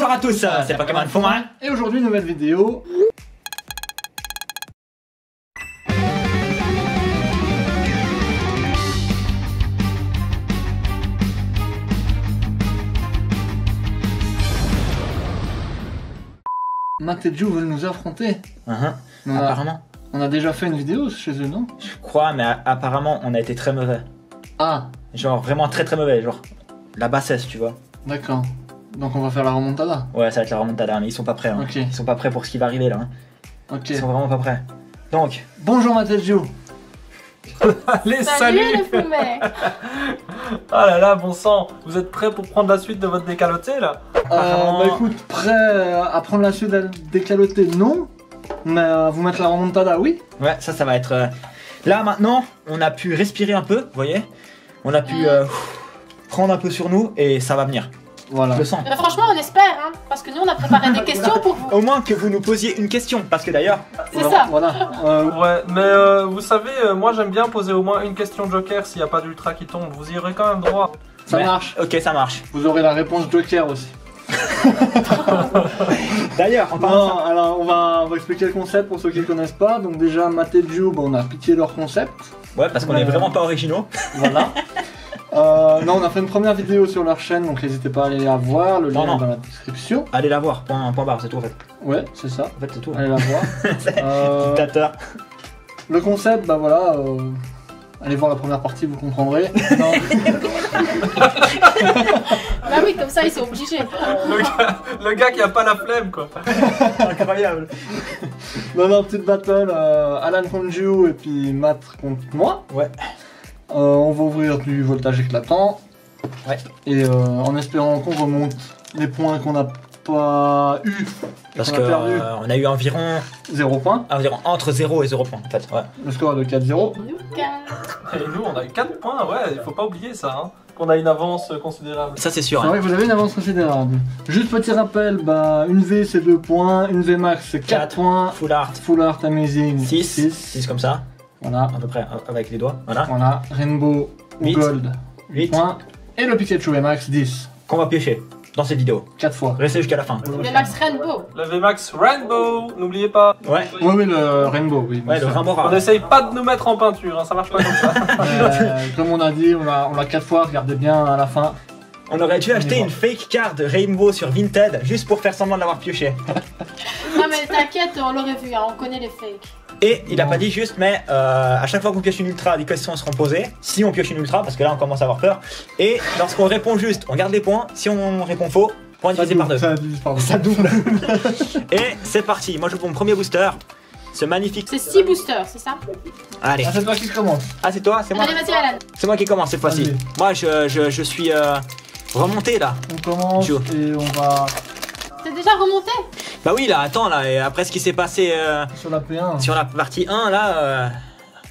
Bonjour à tous, c'est Pokémon Fouin. Et aujourd'hui, nouvelle vidéo. Matt et Joe veulent nous affronter. Apparemment. On a déjà fait une vidéo chez eux, non? Je crois, mais apparemment on a été très mauvais. Ah, Genre vraiment très mauvais, genre la bassesse, tu vois. d'accord. Donc on va faire la remontada. Ouais, ça va être la remontada, mais ils sont pas prêts. Hein. Ok. Ils sont pas prêts pour ce qui va arriver là. Hein. Ok. Ils sont vraiment pas prêts. Donc, Bonjour Matt et Joe. Allez, Salut salut, les fumets. Ah là là, bon sang, vous êtes prêts pour prendre la suite de votre décaloté là? Bah écoute, prêt à prendre la suite à décaloter, non. Mais à vous mettre la remontada, oui. ouais, ça va être... Là maintenant, on a pu respirer un peu, vous voyez. On a pu prendre un peu sur nous et ça va venir. Voilà. Je le sens. Franchement, on espère, hein, parce que nous on a préparé des questions pour vous. Au moins que vous nous posiez une question, parce que d'ailleurs... C'est ça. Voilà. Ouais, mais vous savez, moi j'aime bien poser au moins une question joker s'il n'y a pas d'ultra qui tombe. Vous y aurez quand même droit. Ça Ouais. marche. Ok, ça marche. Vous aurez la réponse Joker aussi. D'ailleurs, en parlant de Non, alors on va expliquer le concept pour ceux qui ne connaissent pas. Donc déjà, Matt et Joe, on a piqué leur concept. ça... Ouais, parce qu'on est vraiment pas originaux. Voilà. Non, on a fait une première vidéo sur leur chaîne, donc n'hésitez pas à aller la voir. Le lien Non. est dans la description. Allez la voir, point barre, c'est tout en fait. Ouais, c'est ça. En fait, c'est tout. Allez la voir. Dictateur. Le concept, bah voilà. Allez voir la première partie, vous comprendrez. Non. Bah oui, comme ça ils sont obligés. Le gars qui a pas la flemme quoi. Incroyable. Non, petite battle. Alan contre Joe et puis Matt contre moi. Ouais. On va ouvrir du voltage éclatant. Ouais. Et en espérant qu'on remonte les points qu'on n'a pas eu. Parce qu'on que a perdu. on a eu environ 0 points. entre 0 et 0 points en fait. Ouais. Le score est de 4-0. Et nous on a eu 4 points, ouais, il faut pas oublier ça, hein. Qu'on a une avance considérable. Ça c'est sûr. C'est Hein. vrai que vous avez une avance considérable. Juste petit rappel, bah, une V c'est 2 points, une V max c'est 4 points. Full art. Full art amazing 6 comme ça, Voilà. à peu près avec les doigts. Voilà. Voilà. Rainbow ou 8. gold 8 points. Et le Pikachu VMAX 10. qu'on va piocher dans cette vidéo. 4 fois. Restez jusqu'à la fin. Le Max Rainbow. Le VMAX Rainbow, n'oubliez pas. Ouais. Oui, le Rainbow, oui. Ouais, le Rainbow On rare. n'essaye pas de nous mettre en peinture, hein, ça marche pas comme ça. Comme on a dit, on l'a 4 fois, regardez bien à la fin. On aurait dû acheter y va. une fake card Rainbow sur Vinted juste pour faire semblant de l'avoir pioché. Non mais t'inquiète, on l'aurait vu, hein, on connaît les fakes. Et il a Non. pas dit juste, mais à chaque fois qu'on pioche une ultra, des questions seront posées. Si on pioche une ultra, parce que là on commence à avoir peur. Et lorsqu'on répond juste, on garde les points. Si on répond faux, point divisé par 2. Ça divise par 2. Ça double. Et c'est parti. Moi je prends mon premier booster. Ce magnifique. C'est 6 boosters, c'est ça? Allez. Ah, c'est toi qui commence. Ah c'est toi, c'est moi. Allez, vas-y Alan. C'est moi qui commence cette fois-ci. Vas-y. Moi je suis remonté là. On commence Joe. et on va T'es déjà remonté? Bah oui là, attends là. Et après ce qui s'est passé sur la P1. sur la partie 1 là,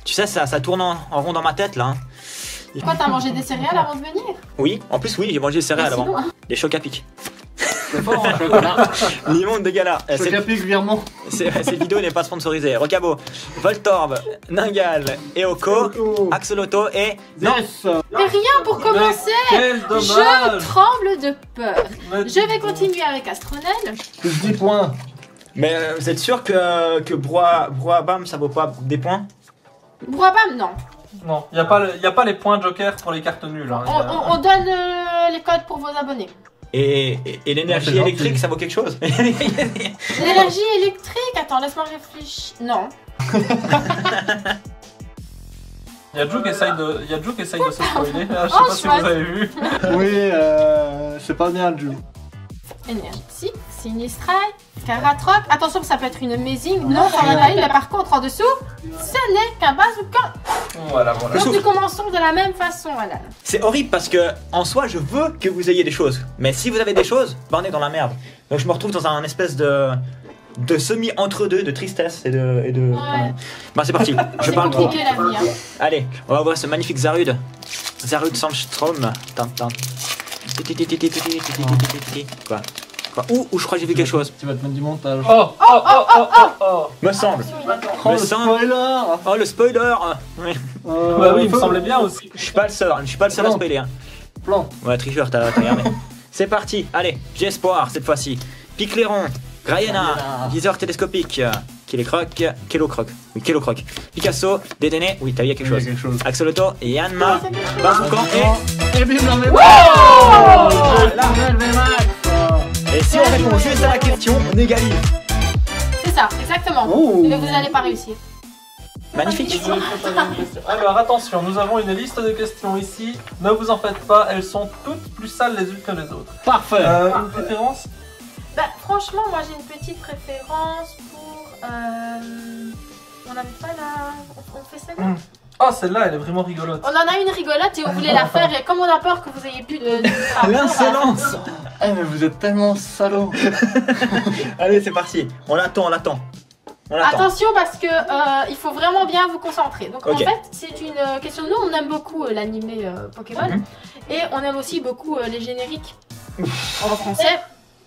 tu sais ça tourne en rond dans ma tête là. Hein. Quoi, t'as mangé des céréales avant de venir? Oui, en plus oui, j'ai mangé des céréales Mais avant. sinon, hein. Des chocs à pic. C'est fort, hein, chocolat. L'immonde de gala. Chocapic, virement. Cette vidéo n'est pas sponsorisée. Rocabo, Voltorb, Ningal, Eoko, Axolotl et... Non, Yes. Mais rien pour commencer! Quel Je dommage. tremble de peur. Mais- Je vais continuer avec Astronel. Plus 10 points. mais vous êtes sûr que Broabam ça vaut pas des points? Brouabam, non. Non, il n'y a pas les points joker pour les cartes nulles. Hein. On donne les codes pour vos abonnés. Et l'énergie C'est gentil. électrique ça vaut quelque chose? L'énergie électrique, attends, laisse-moi réfléchir. Non. Il y a Joe qui essaye de se spoiler. Ah, je sais Oh, pas si chouette. vous avez vu. Oui, c'est pas bien, Joe. Énergie, Sinistrai, Caratroc. Attention que ça peut être une amazing. Non, ça en a pas une, mais par contre, en dessous, ce n'est qu'un bazooka. Voilà. Donc nous commençons de la même façon, Alan. C'est horrible parce que en soi je veux que vous ayez des choses. Mais si vous avez des choses, bah on est dans la merde. Donc je me retrouve dans un espèce de semi entre deux, de tristesse et de... Ouais. Bah c'est parti, je C'est parle trop. compliqué la vie. Hein. Allez, on va voir ce magnifique Zarude. Zarude Sandstrom. Tintin. Quoi? Ou je crois que j'ai vu quelque chose. Tu vas te mettre du montage. Oh. Me semble. Oh, Me le semble. spoiler. Oh le spoiler. Oui. Bah oui, il me semblait bien aussi. Je suis pas le seul à spoiler. Hein. Plan. Ouais, tricheur, t'as regardé. C'est parti. Allez, j'ai espoir cette fois-ci. Picléron, Graiena, viseur télescopique, Kellocroc, oui, Kellocroc, Picasso, Dédéné, oui, t'as vu, il y a quelque chose. Axolotl, Yanma, Bazoukan Et bim, non mais et si on répond juste à la question, on égalise. C'est ça, exactement. Oh. Mais vous n'allez pas réussir. Magnifique. Alors attention, nous avons une liste de questions ici. Ne vous en faites pas, elles sont toutes plus sales les unes que les autres. Parfait. Une préférence? Bah, franchement, moi j'ai une petite préférence pour. On n'avait pas la. On fait celle-là. Oh, celle-là, elle est vraiment rigolote. On en a une rigolote et on voulait la faire. Et comme on a peur que vous ayez plus de. L'insolence. Eh mais vous êtes tellement salaud. Allez, c'est parti. On l'attend. Attention parce que il faut vraiment bien vous concentrer. Donc Ok. en fait, c'est une question. Nous, on aime beaucoup l'animé Pokémon et on aime aussi beaucoup les génériques en français,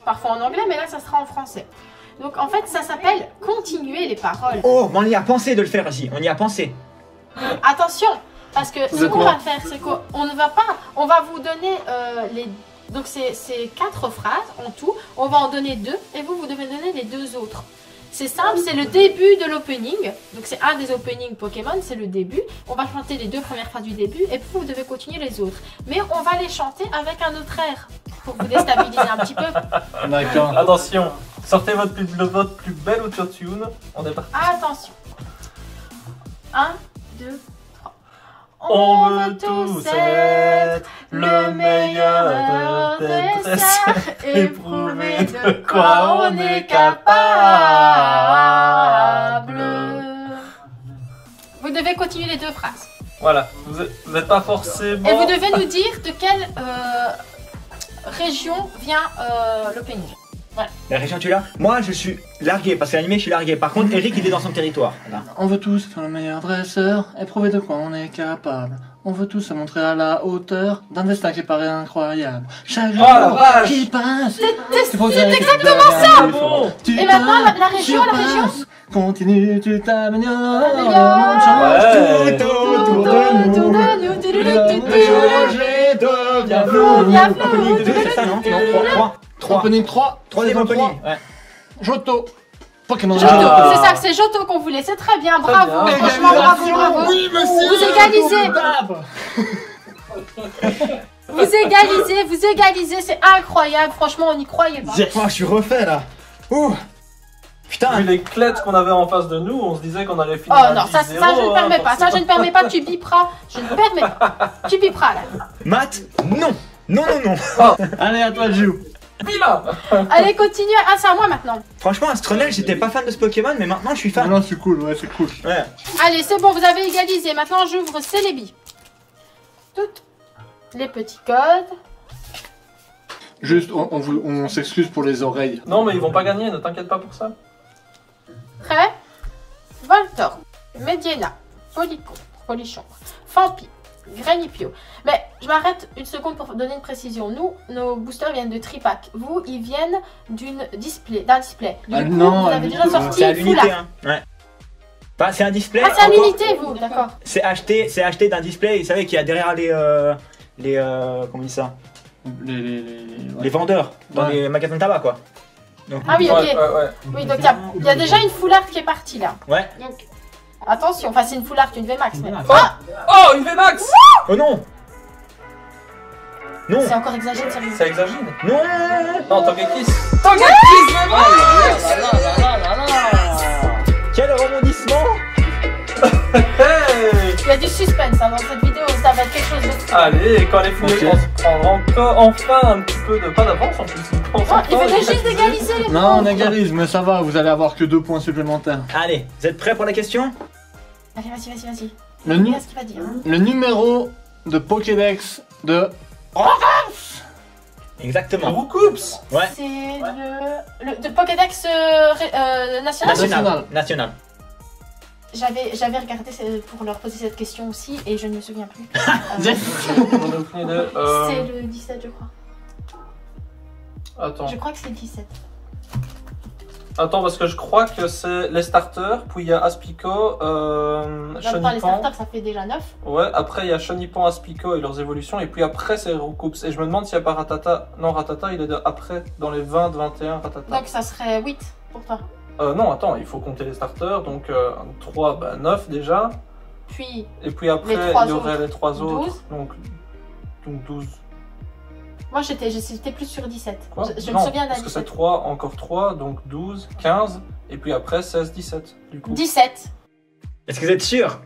parfois en anglais, mais là, ça sera en français. Donc en fait, ça s'appelle continuer les paroles. Oh, on y a pensé de le faire ici. On y a pensé. Attention, parce que ce qu'on va faire, c'est qu'on ne va pas, on va vous donner les. Donc c'est 4 phrases en tout. On va en donner 2 et vous devez donner les 2 autres. C'est simple, c'est le début de l'opening. Donc c'est un des openings Pokémon, c'est le début. On va chanter les 2 premières phrases du début et vous devez continuer les autres. Mais on va les chanter avec un autre air pour vous déstabiliser un petit peu. D'accord. Attention, sortez votre plus belle autotune. On est parti. Attention. 1, 2, 3. On veut tous être le meilleur des dresseurs et prouver de quoi on est capable. Vous devez continuer les 2 phrases. Voilà, vous n'êtes pas forcément... Et vous devez nous dire de quelle région vient l'opening. La région, tu l'as? Moi, je suis largué, parce que l'animé, je suis largué. Par contre, Eric, il est dans son territoire. Voilà. On veut tous être le meilleur dresseur et prouver de quoi on est capable. On veut tous se montrer à la hauteur d'un destin qui paraît incroyable. Chaque jour qui passe, C'est exactement ça. Bon. Et maintenant, la région, Continue, tu t'améliores, le Améliore. monde change Ouais. tout autour de nous. Devient Opening 2, c'est ça, non? Non, 3. Opening 3, 3e opening. Ouais. Johto. Pokémon Johto, Ah. c'est ça, c'est Johto qu'on voulait, c'est très bien, Très bravo, bien. franchement bravo. Oui, monsieur. Vous égalisez, c'est incroyable, franchement on n'y croyait pas. Je suis refait là. Ouh. Putain. Vu les clettes qu'on avait en face de nous, on se disait qu'on allait finir Oh à non, ça 10-0, je ne permets pas, ça je ne permets pas, tu biperas, je ne permets pas, tu biperas là. Matt, non. Non. Allez, à toi de jouer. Pila. Allez continue, ah c'est à moi maintenant. Franchement, Astronel, j'étais pas fan de ce Pokémon, mais maintenant je suis fan. Non, c'est cool, ouais, c'est cool. Ouais. Allez c'est bon, vous avez égalisé, maintenant j'ouvre Celebi. Toutes les petits codes. Juste, on s'excuse pour les oreilles. Non, mais ils vont pas gagner, ne t'inquiète pas pour ça. Prêt? Voltorb, Mediena, Polichon, Fampi, Granipio. Mais je m'arrête une seconde pour donner une précision. Nous, nos boosters viennent de Tripack. Vous, ils viennent d'un display. Du Ah coup, non, vous à avez déjà l'unité, sorti C'est à une l'unité, foulard. hein. Ouais. Bah, c'est un display. Ah, c'est à encore- l'unité, vous, d'accord. C'est acheté d'un display. Vous savez qu'il y a derrière les comment on dit ça? Les vendeurs dans Ouais. les magasins de tabac, quoi. Donc, Ah oui, ok. Ouais. Oui, donc il y a déjà une foulard qui est partie là. Ouais. Donc, attention, enfin c'est une foulard, une VMAX. Mais... Oh, une VMAX. Oh non. Non. C'est encore exagéré, sérieux. Ça exagère. Non. Non, Togekiss. Quel rebondissement. Hey. Il y a du suspense hein, dans cette vidéo, ça va être quelque chose de fou. Allez, quand les foulées Ok. vont se prendre encore enfin un petit peu de... Pas d'avance en plus. Oh, il venait juste d'égaliser les Non, points. on égalise, mais ça va, vous allez avoir que 2 points supplémentaires. Allez, vous êtes prêts pour la question? Allez, vas-y. Le, Qu'est-ce qu'il va dire hein. le numéro de Pokédex de... Exactement. Roucoups. Ouais. C'est le de Pokédex national. National. J'avais regardé pour leur poser cette question aussi et je ne me souviens plus. On a aucune idée. C'est le 17 je crois. Attends. Je crois que c'est le 17. Attends, parce que je crois que c'est les starters, puis il y a Aspico, Dans les Chenipan. starters, ça fait déjà 9. Ouais, après il y a Chenipan, Aspico et leurs évolutions, et puis après c'est Roucoups. Et je me demande s'il n'y a pas Ratata. Non, Ratata il est après, dans les 20, 21, Ratata. Donc ça serait 8 pour toi. Non, attends, il faut compter les starters, donc 3, 9 déjà. Puis, Et puis après Les 3 il y aurait autres. les 3 autres, 12. donc 12. moi j'étais plus sur 17. Quoi Je me Non, souviens d'un parce que c'est 17. 3, encore 3, donc 12, 15, et puis après 16, 17 du coup. 17. Est-ce que vous êtes sûr?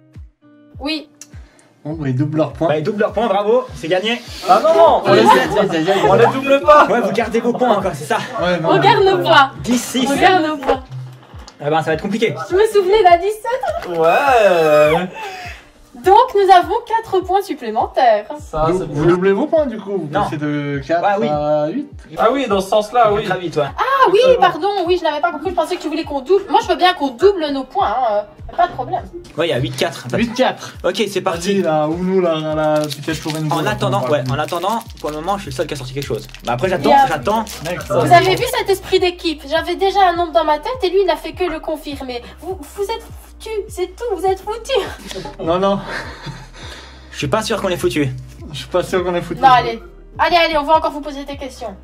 Oui. Bon, bah, ils doublent leurs points. Bah, ils doublent leurs points, bravo, c'est gagné. Ah non, non, on les double pas. Ouais, vous gardez vos points encore, c'est ça. Ouais, non, Regarde nos points. 10-6. Regarde nos points. Ah ben, ça va être compliqué. Je me souvenais d'un 17. Ouais. Donc nous avons 4 points supplémentaires. Ça, c'est Vous bien. doublez vos points du coup, vous Non. passez de 4 Ah, oui. à 8. Ah oui, dans ce sens-là, oui. Très vite, ouais. Ah oui, pardon, oui, je n'avais pas compris, je pensais que tu voulais qu'on double. Moi je veux bien qu'on double nos points, hein. Pas de problème. Ouais, il y a 8-4. En fait. 8-4. Ok, c'est Vas-y, parti. là, ou nous, là, la Pikachu Rainbow. En là, attendant, on va- ouais, en attendant, pour le moment, je suis le seul qui a sorti quelque chose. Bah après, Il y a- j'attends. Mec, Vous avez vu cet esprit d'équipe? J'avais déjà un nombre dans ma tête et lui il n'a fait que le confirmer. Vous êtes foutus, c'est tout, vous êtes foutus. Non, non, Je suis pas sûr qu'on est foutu. je suis pas sûr qu'on est foutu. Non, allez. Allez, on va encore vous poser des questions.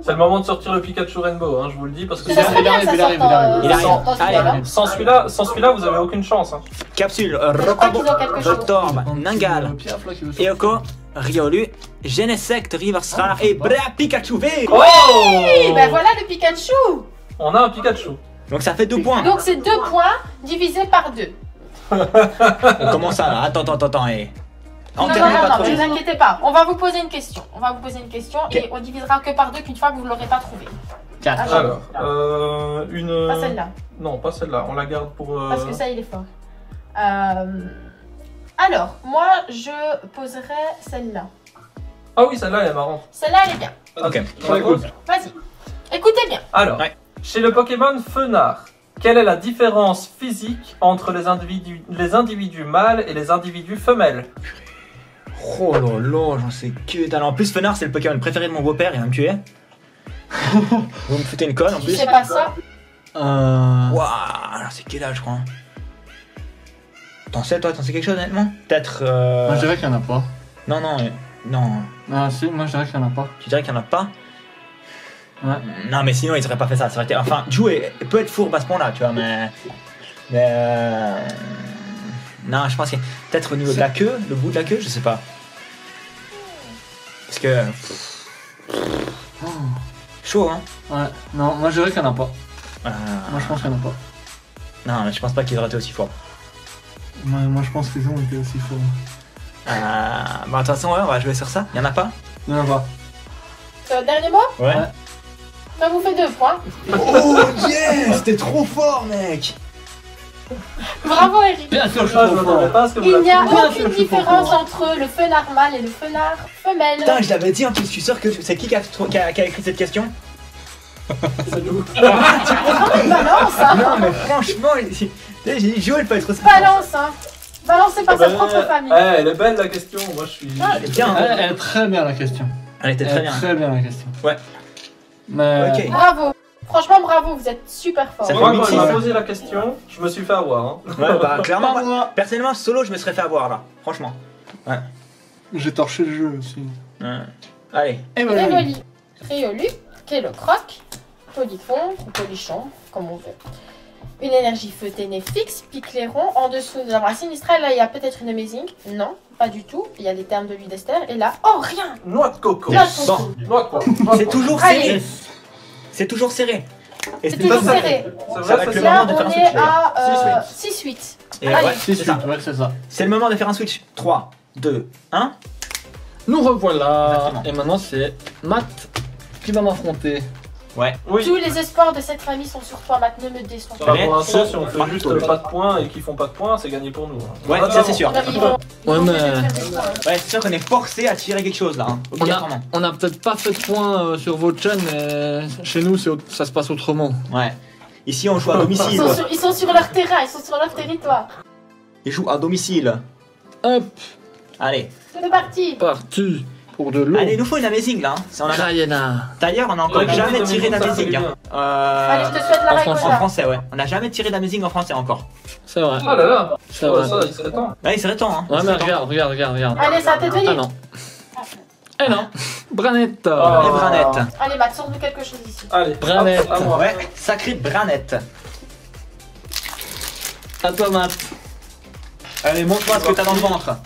C'est le moment de sortir le Pikachu Rainbow, hein, je vous le dis, parce que Ça serait bien que ça il sorte arrive, il arrive. Il arrive. dans ce Allez. cas-là. sans celui-là, vous avez aucune chance. Hein. Capsule, crois qu'ils ont quelque chose. Voltorb, Ningal, Le Piaf, là, qui veut sortir. Eoko, Riolu, Genesect, Riversrar et Bra Pikachu V. Oh Et ben voilà le Pikachu. On a un Pikachu. Donc ça fait 2 points. Donc c'est 2 points divisés par 2. Comment ça là? Attends, et. Non, Enterrez pas trop. ne vous inquiétez pas. On va vous poser une question. Ok. Et on divisera que par 2 qu'une fois que vous ne l'aurez pas trouvé. 4. Ah, Alors, une... Pas celle-là, Non, pas celle-là, on la garde pour... parce que ça il est fort. Alors, moi je poserai celle-là. Ah oui, celle-là, elle est marrante. Celle-là elle est bien. Ok. On la pose. Vas-y. Écoutez bien. Alors, Ouais. chez le Pokémon Fenard, quelle est la différence physique entre les individus mâles et les individus femelles? Oh là là, j'en sais que dalle. En plus, Fenard, c'est le Pokémon préféré de mon beau-père, il va me tuer. Vous me foutez une conne en Si plus. c'est pas ça, Waouh, alors c'est quel âge, je crois. T'en sais, toi, t'en sais quelque chose, honnêtement? Peut-être. Moi, je dirais qu'il y en a pas. Non, non. Ah, si, moi, je dirais qu'il y en a pas. Tu dirais qu'il y en a pas? Ouais. Non, mais sinon, il serait pas fait ça. Ça aurait été... Enfin, Jou peut être fourbe à ce point-là, tu vois, mais. Non, je pense que peut-être au niveau de la queue, le bout de la queue, je sais pas. Parce que. Oh. Chaud, hein? Ouais, non, moi, je dirais qu'il y en a pas. Euh, Moi, je pense qu'il y en a pas. Non, mais je pense pas qu'ils auraient été aussi forts. Moi, je pense qu'ils ont été aussi forts. Bon, de toute façon, ouais, on va jouer sur ça. Y'en a pas? Il y en a pas. c'est le dernier mot. Ouais. Ça vous fait 2 points. Oh, yes! C'était trop fort, mec! Bravo Eric. Bien sûr, Ah, je m'attendais pas à ce que vous Il n'y a la aucune différence entre le fenard mâle et le fenard femelle. Putain, je l'avais dit en plus, je suis sûr que c'est qui a écrit cette question? C'est nous. Balance, hein. Non, mais franchement, j'ai dit Joël peut être aussi. Balance, hein. Balance, c'est pas sa propre famille. Elle est belle la question, moi je suis... Ah, Elle est bien, Elle est très bien, la question. elle était très Elle est bien. très bien, la question. Ouais. Mais... Ok. Bravo. Franchement, bravo, vous êtes super fort. Ça fait Moi, quand elle m'a 8-6. posé la question, je me suis fait avoir. Hein. Ouais, bah clairement, moi, personnellement, solo, je me serais fait avoir là. Franchement. J'ai torché le jeu aussi. Ouais. Allez. Et voilà. Rivoli, Riolu, Kélocroc, Polyphon, ou Polichon, comme on veut. Une énergie feu fixe, Picléron, en dessous de la racine Sinistrelle, là il y a peut-être une amazing. Non, pas du tout. Il y a des termes de l'huile d'Esther. Et là, oh rien. Noix de coco. Noix de coco. Bon, Noix de quoi c'est toujours Allez. serré. C'est toujours serré. Et C'est toujours pas- serré. C'est Ça va vrai, être c'est le ça. moment Là, de faire on un est switch. à 6-8. Et Allez. ouais, Si, c'est si, ça. ouais, c'est ça. C'est le moment de faire un switch. 3, 2, 1. Nous revoilà. Exactement. Et maintenant, c'est Matt qui va m'affronter. Ouais. Oui. Tous les espoirs de cette famille sont sur toi, Matt, ne me déçois Ça pas. va, pour l'instant, si on Par fait juste contre, pas de points et qu'ils font pas de points, c'est gagné pour nous. Hein. Ouais, ça c'est sûr. Non, mais ils vont- ils Ouais, vont mais- peut-être faire des points. Ouais, c'est sûr qu'on est forcé à tirer quelque chose là. Hein. Obligatoirement. On a peut-être pas fait de points sur votre chaîne, mais chez nous, ça se passe autrement. Ouais. Ici, on joue à domicile. Ils sont sur leur terrain, ils sont sur leur territoire. Ils jouent à domicile. Hop, Allez. C'est parti. parti. Pour de l'eau. Allez, il nous faut une amazing là. Hein. Rayana. D'ailleurs, on a encore jamais tiré d'amazing. Hein. Allez, je te souhaite la en En récolte. français, ouais. On n'a jamais tiré d'amazing en français encore. C'est vrai. Ah là là. C'est vrai. Ça, il serait temps. Ouais, il serait temps. Hein. Ouais, mais regarde. Allez, ça a été Ah venu. non. Eh non. Branette. Allez, Branette. Allez, Matt, sors-nous quelque chose ici. Allez, Branette. hop, à moi. Ouais, sacré Branette. À toi, Matt. Allez, montre-moi ce que t'as dans le ventre.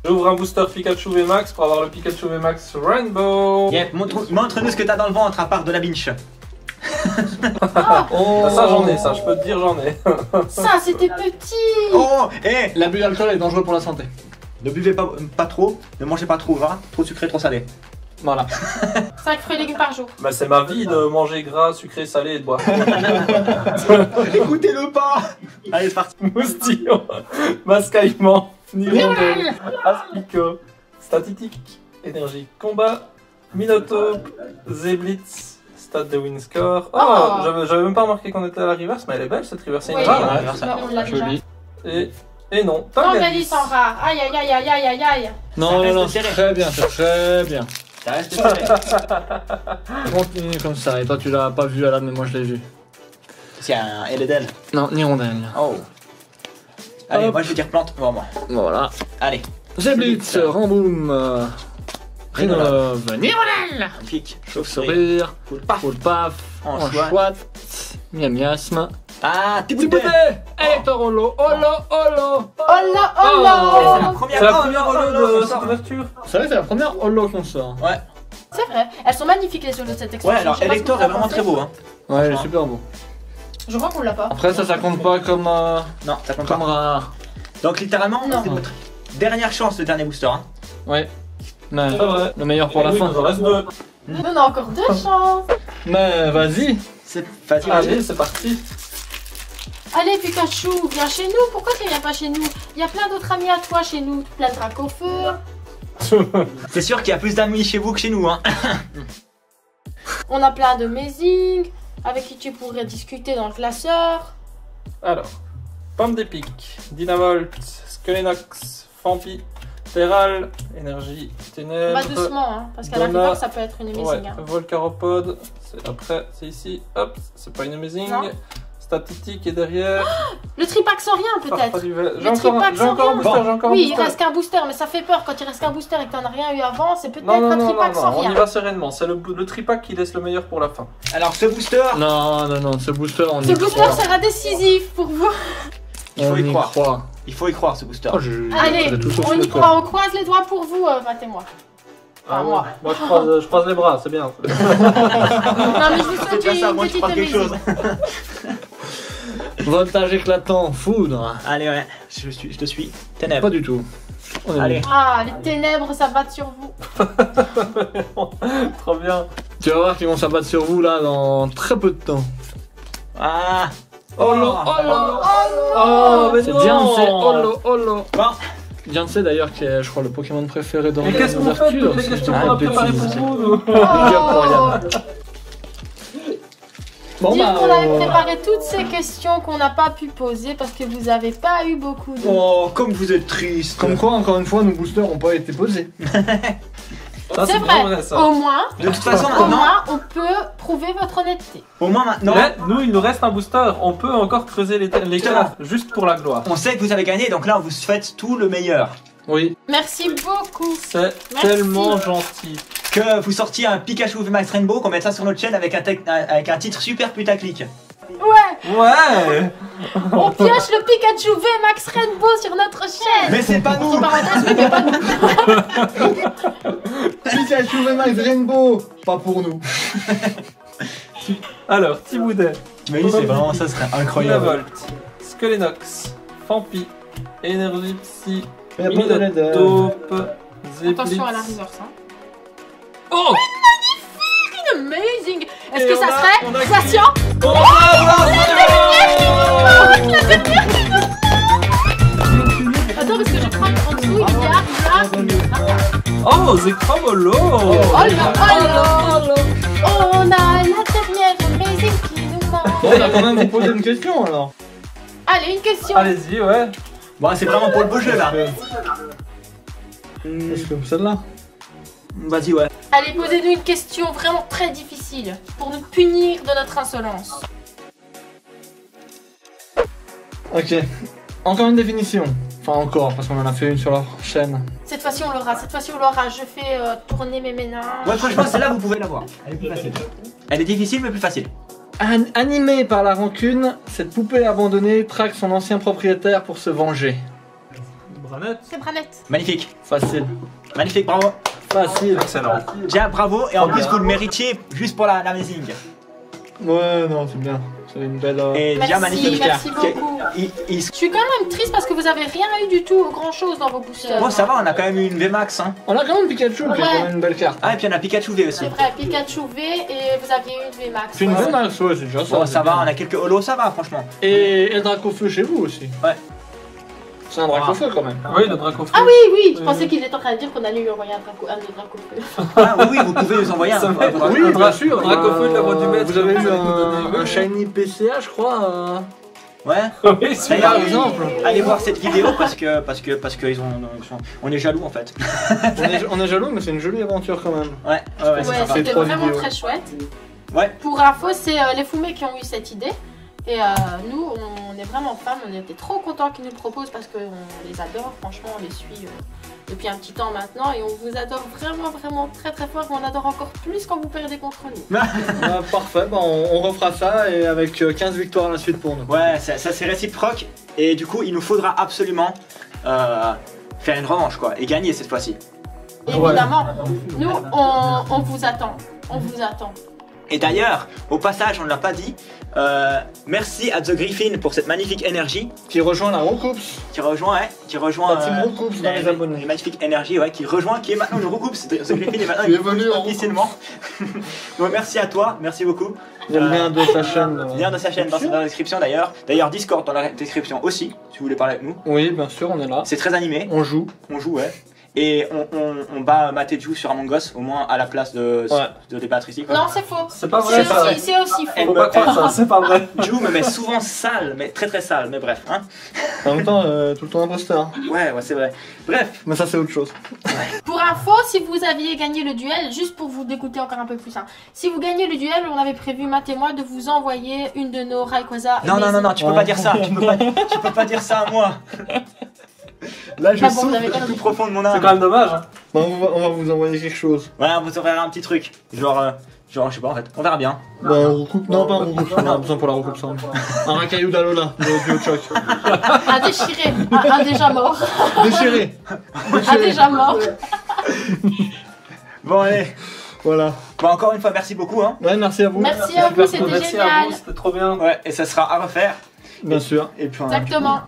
J'ouvre un booster Pikachu VMAX pour avoir le Pikachu VMAX Rainbow. Yep, montre-nous ce que t'as dans le ventre à part de la binche. Oh. Ah, ça j'en ai, ça je peux te dire j'en ai. Ça, c'était petit. Oh, eh, L'abus d'alcool est dangereux pour la santé. ne buvez pas trop, ne mangez pas trop gras, trop sucré, trop salé. Voilà. 5 fruits et légumes par jour. Bah c'est ma vie de manger gras, sucré, salé et de boire. Écoutez-le pas. Allez, c'est parti. Moustillon, Mascaillement, Nirondelle, Aspico, Statistique, Énergie Combat, Minotaur, Zeblitz, Stade de Winscore. Oh, Oh. j'avais même pas remarqué qu'on était à la reverse, mais elle est belle cette reverse, c'est une Oui, rare. ouais, ça. on l'a déjà. Joli. Et non, Tangalis en rare. Aïe, aïe, aïe, aïe, aïe, aïe, aïe. Non, reste non, c'est serré. très bien, c'est très bien. Ça reste serré. Continue comme ça. Et toi, tu l'as pas vu, Alan, mais moi, je l'ai vu. C'est un Eledel. Non, ni rondelle. Oh. Allez, Hop. moi je vais dire plante pour moi. Voilà. Allez, Zeblitz, Ramboum, Rénov, Nirondelle, magnifique. Chauve-souris. Sourire, Full paf. Full Paf, Anchois. Anchois, Miasme, Ah, t'es bouté. Tibouté, Elector Holo, Holo. Oh là, C'est la oh là. première C'est la fois, première oh, holo oh, de oh, cette oh. ouverture. Vous savez, c'est la première Holo qu'on sort. Ouais, C'est vrai. Elles sont magnifiques les solos de cette extension. ouais, alors Je sais pas ce que Elector vous est en vraiment pensez. très beau. Hein. Ouais, il est super beau. Je crois qu'on l'a pas. Après, ça compte pas comme Non, ça compte comme pas. rare. Donc, littéralement, Non. c'est votre dernière chance, le dernier booster. Hein. Ouais. Mais C'est vrai. le meilleur pour la Oui, fin. il nous en reste deux. On a encore 2 chances. Mais vas-y. C'est facile. Allez, c'est parti. Allez, Pikachu, viens chez nous. Pourquoi tu viens pas chez nous? Il y a plein d'autres amis à toi chez nous. Plein de Dracofeu. C'est sûr qu'il y a plus d'amis chez vous que chez nous. Hein. On a plein de Mazing avec qui tu pourrais discuter dans le classeur. Alors, Pomme d'épic, Dynavolt, Skelenox, Fampi, Terral, Énergie, Ténèbres. Va doucement, hein, parce qu'à la Donna. rigueur, ça peut être une Ouais, Amazing. Hein. Volcaropode, c'est après, c'est ici, hop, c'est pas une amazing. Non. Statistique est derrière. Le tripack sans rien, Parfois peut-être. du vert. Le J'ai encore, tripack j'ai encore un sans booster, rien. j'ai encore un Oui, il booster. reste qu'un booster, mais ça fait peur quand il reste qu'un booster et que t'en as rien eu avant. C'est peut-être Non, non, un non, non, tripack sans non, on y rien. va sereinement. C'est le tripack qui laisse le meilleur pour la fin. Alors, ce booster, Non, non, non, ce booster, on Ce y booster croit. sera décisif pour vous. il faut On y y croire. croit. Il faut y croire, ce booster. Oh, Allez, j'ai tout sauf on y le croit, corps. on croise les doigts pour vous, Matt et moi. Enfin, moi. Moi, je croise les bras, c'est bien. Non, mais je vous C'est souhaite pas ça, une moi je petite crois quelque chose. Amazing. Voltage éclatant, foudre. Allez, ouais, je te suis. Ténèbres. Pas du tout. On est Allez. bon. Ah, les ténèbres s'abattent sur vous. Trop bien. Tu vas voir qu'ils vont s'abattre sur vous là dans très peu de temps. Ah. Oh là, oh là. Oh, mais C'est non. Diancie, holo, holo. Bon, Diancie d'ailleurs qui est, je crois, le Pokémon préféré dans Mais qu'est-ce qu'on fait toutes les questions qu'on a préparées pour vous nous Oh. Bon Dire bah, qu'on avait préparé toutes ces questions qu'on n'a pas pu poser parce que vous avez pas eu beaucoup de... oh, comme vous êtes triste. comme quoi, encore une fois, nos boosters n'ont pas été posés. Ça, C'est bien vrai, ça. au moins, De toute façon, au maintenant, moins, on peut prouver votre honnêteté. au moins maintenant, Mais nous, il nous reste un booster. On peut encore creuser les cas juste pour la gloire. on sait que vous avez gagné, donc là, on vous souhaite tout le meilleur. Oui. Merci beaucoup. C'est Merci. tellement gentil. Que vous sortiez un Pikachu VMAX Rainbow, qu'on mette ça sur notre chaîne avec un titre super putaclic. Ouais, Ouais. on pioche le Pikachu VMAX Rainbow sur notre chaîne. Mais c'est pas nous. Entre parenthèses, mais pas nous. Pikachu VMAX Rainbow. Pas pour nous. Alors, Thiboudet, T'imagines, c'est vraiment, ça serait incroyable. Dynavolt, Skelenox, Fampi, Énergie Psy, Il y a pas de Minotaur, Zeblitz. Attention à la reverse. Hein. Oh. Amazing. Est-ce que Et ça on a- serait patient? Attends, parce que je crois qu'en dessous, il y a... Oh, Zekramolo. Oh là, oh là. On a la dernière Amazing qui nous manque. Bon, on a quand même vous poser une question alors. Allez, une question. Allez-y, ouais. Bon, c'est vraiment pour le beau jeu là. Est-ce que celle-là? Vas-y, ouais. Allez, posez-nous une question vraiment très difficile pour nous punir de notre insolence. Ok. Encore une définition. Enfin encore, parce qu'on en a fait une sur leur chaîne. Cette fois-ci on l'aura, cette fois-ci on l'aura. Je fais tourner mes méninges. Ouais, franchement, celle-là, vous pouvez l'avoir. Elle est plus facile. Elle est difficile, mais plus facile. Animée par la rancune, cette poupée abandonnée traque son ancien propriétaire pour se venger. Branette. C'est Branette. Magnifique. Facile. Magnifique, bravo. Facile. Excellent. Déjà, bravo. Et en plus, vous le méritiez juste pour l'amazing. Ouais, non, c'est bien. C'est une belle... Et déjà, magnifique. Merci beaucoup. Je suis quand même triste parce que vous avez rien eu du tout, grand chose dans vos boosters. Bon, ça va, on a quand même eu une VMAX. Hein. On a quand même Pikachu qui est quand même une belle carte. Ah, et puis on a Pikachu V aussi. C'est vrai, Pikachu V et vous aviez eu une VMAX. C'est une VMAX, ouais, c'est déjà ça. Bon, ça va, on a quelques holos, ça va, franchement. Et le Dracofeu chez vous aussi. Ouais. C'est un Dracofeu quand même. Oui, le Dracofeu. Ah oui, oui, je pensais qu'il était en train de dire qu'on allait lui envoyer un de Dracofeu. Ah oui, vous pouvez nous envoyer un. Oui, bien sûr. Le Dracofeu de la voie du maître. Vous avez eu un un Shiny PCA, je crois. Ouais. Oui, c'est D'ailleurs, par exemple. allez voir cette vidéo parce que on est jaloux en fait. On est jaloux, mais c'est une jolie aventure quand même. Ouais, Ouais, c'est sympa. c'était trois vraiment vidéos. très chouette. Ouais. Pour info, c'est les Fumés qui ont eu cette idée. Et nous, on est vraiment fans, on était trop contents qu'ils nous le proposent parce qu'on les adore, franchement, on les suit depuis un petit temps maintenant et on vous adore vraiment, vraiment très très fort. On adore encore plus quand vous perdez contre nous. Parfait, bah, on refera ça et avec 15 victoires à la suite pour nous. Ouais, ça c'est réciproque et du coup il nous faudra absolument faire une revanche quoi et gagner cette fois-ci. Évidemment, nous, on vous attend, on vous attend. Et d'ailleurs, au passage, on ne l'a pas dit, merci à The Griffin pour cette magnifique énergie Qui rejoint la Roucoups. qui rejoint La team Roucoups dans les abonnés. Une magnifique énergie ouais, qui rejoint, qui est maintenant une Roucoups. The Griffin est maintenant Qui évolue en officiellement. Donc merci à toi, merci beaucoup. Il y a le lien de sa chaîne. Lien de sa chaîne dans la description d'ailleurs. D'ailleurs Discord dans la description aussi, si vous voulez parler avec nous. Oui, bien sûr, on est là. C'est très animé, On joue. on joue ouais. Et on bat Mateju sur Among Us, au moins à la place de débattre ici. Quoi. Non, c'est faux. C'est pas vrai. C'est aussi faux. Faut pas croire ça, c'est pas vrai. Ju me met souvent sale, mais très très sale, mais bref. Hein. En même temps, tout le temps imposteur. Ouais, c'est vrai. Bref. Mais ça, c'est autre chose. Pour info, si vous aviez gagné le duel, juste pour vous dégoûter encore un peu plus, hein, si vous gagnez le duel, on avait prévu, Matt et moi, de vous envoyer une de nos Rayquaza. Non, tu peux pas dire ça. Tu peux pas dire ça à moi. Là, je Ah bon, vous avez souffre pas du plus dit. profond de mon C'est âme. quand même dommage. Hein. Bon, on va vous envoyer quelque chose. Ouais, on vous offrira un petit truc. Genre, je sais pas en fait. On verra bien. Bah, un Roucoups. Non, pas un Roucoups. On a besoin pour la Roucoups. Un racaillou d'Alola, de duo choc. Un déchiré, un déjà mort. Déchiré. Un déjà mort. Bon, allez. Voilà. Bon, encore une fois, merci beaucoup. Hein. Ouais, merci à vous. Merci à vous, c'était Merci à génial. vous, c'était trop bien. Ouais, et ça sera à refaire. Bien sûr. Et puis, Exactement.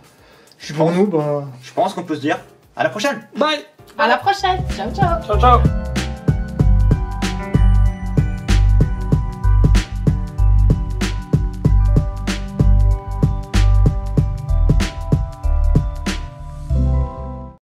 Pour nous, bah. je pense qu'on peut se dire à la prochaine. Bye. À la prochaine. Ciao, ciao. Ciao, ciao.